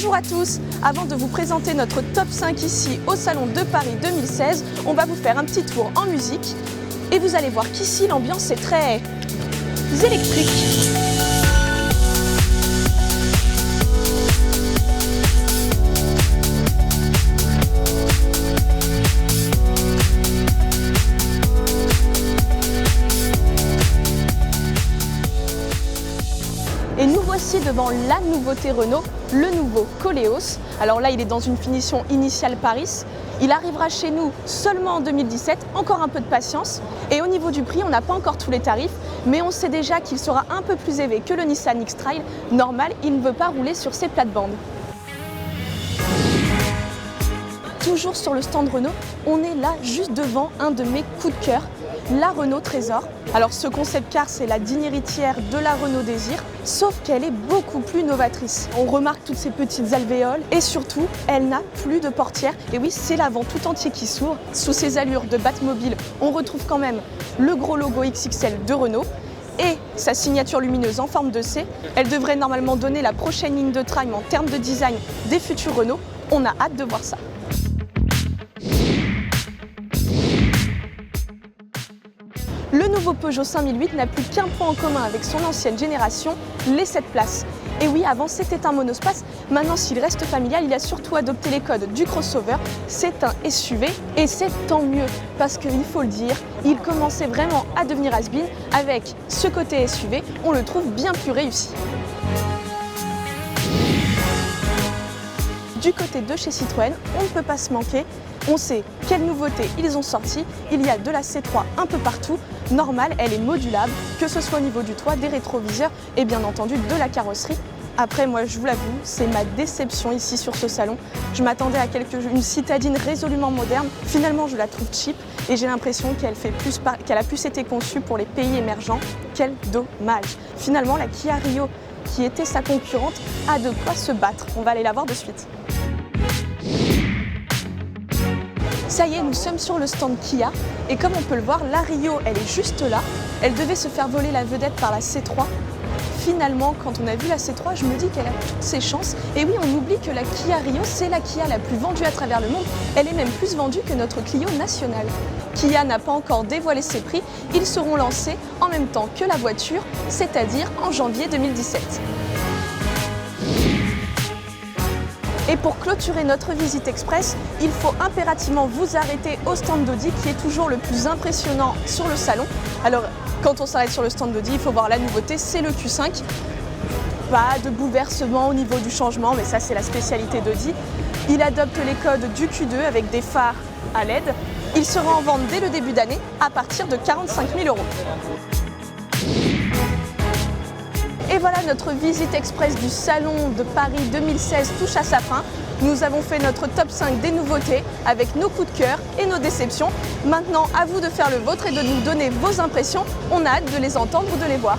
Bonjour à tous. Avant de vous présenter notre top 5 ici au Salon de Paris 2016, on va vous faire un petit tour en musique. Et vous allez voir qu'ici l'ambiance est très électrique. Et nous voici devant la nouveauté Renault, le nouveau Koleos. Alors là, il est dans une finition initiale Paris. Il arrivera chez nous seulement en 2017, encore un peu de patience. Et au niveau du prix, on n'a pas encore tous les tarifs, mais on sait déjà qu'il sera un peu plus élevé que le Nissan X-Trail. Normal, il ne veut pas rouler sur ses plates-bandes. Toujours sur le stand Renault, on est là juste devant un de mes coups de cœur, la Renault Trésor. Alors ce concept car, c'est la digne héritière de la Renault Désir, sauf qu'elle est beaucoup plus novatrice. On remarque toutes ces petites alvéoles et surtout, elle n'a plus de portière. Et oui, c'est l'avant tout entier qui s'ouvre. Sous ses allures de Batmobile, on retrouve quand même le gros logo XXL de Renault et sa signature lumineuse en forme de C. Elle devrait normalement donner la prochaine ligne de trame en termes de design des futurs Renault. On a hâte de voir ça. Le nouveau Peugeot 5008 n'a plus qu'un point en commun avec son ancienne génération, les 7 places. Et oui, avant c'était un monospace, maintenant s'il reste familial, il a surtout adopté les codes du crossover. C'est un SUV et c'est tant mieux parce qu'il faut le dire, il commençait vraiment à devenir has-been. Avec ce côté SUV, on le trouve bien plus réussi. Du côté de chez Citroën, on ne peut pas se manquer. On sait quelles nouveautés ils ont sorti. Il y a de la C3 un peu partout. Normal, elle est modulable, que ce soit au niveau du toit, des rétroviseurs et bien entendu de la carrosserie. Après, moi, je vous l'avoue, c'est ma déception ici sur ce salon. Je m'attendais à une citadine résolument moderne. Finalement, je la trouve cheap et j'ai l'impression qu'elle a plus été conçue pour les pays émergents. Quel dommage! Finalement, la Kia Rio, qui était sa concurrente, a de quoi se battre. On va aller la voir de suite. Ça y est, nous sommes sur le stand Kia et comme on peut le voir, la Rio, elle est juste là. Elle devait se faire voler la vedette par la C3. Finalement, quand on a vu la C3, je me dis qu'elle a toutes ses chances. Et oui, on oublie que la Kia Rio, c'est la Kia la plus vendue à travers le monde. Elle est même plus vendue que notre Clio nationale. Kia n'a pas encore dévoilé ses prix. Ils seront lancés en même temps que la voiture, c'est-à-dire en janvier 2017. Et pour clôturer notre visite express, il faut impérativement vous arrêter au stand d'Audi qui est toujours le plus impressionnant sur le salon. Alors, quand on s'arrête sur le stand d'Audi, il faut voir la nouveauté, c'est le Q5. Pas de bouleversement au niveau du changement, mais ça c'est la spécialité d'Audi. Il adopte les codes du Q2 avec des phares à LED. Il sera en vente dès le début d'année à partir de 45 000 €. Et voilà, notre visite express du Salon de Paris 2016 touche à sa fin. Nous avons fait notre top 5 des nouveautés avec nos coups de cœur et nos déceptions. Maintenant, à vous de faire le vôtre et de nous donner vos impressions. On a hâte de les entendre ou de les voir.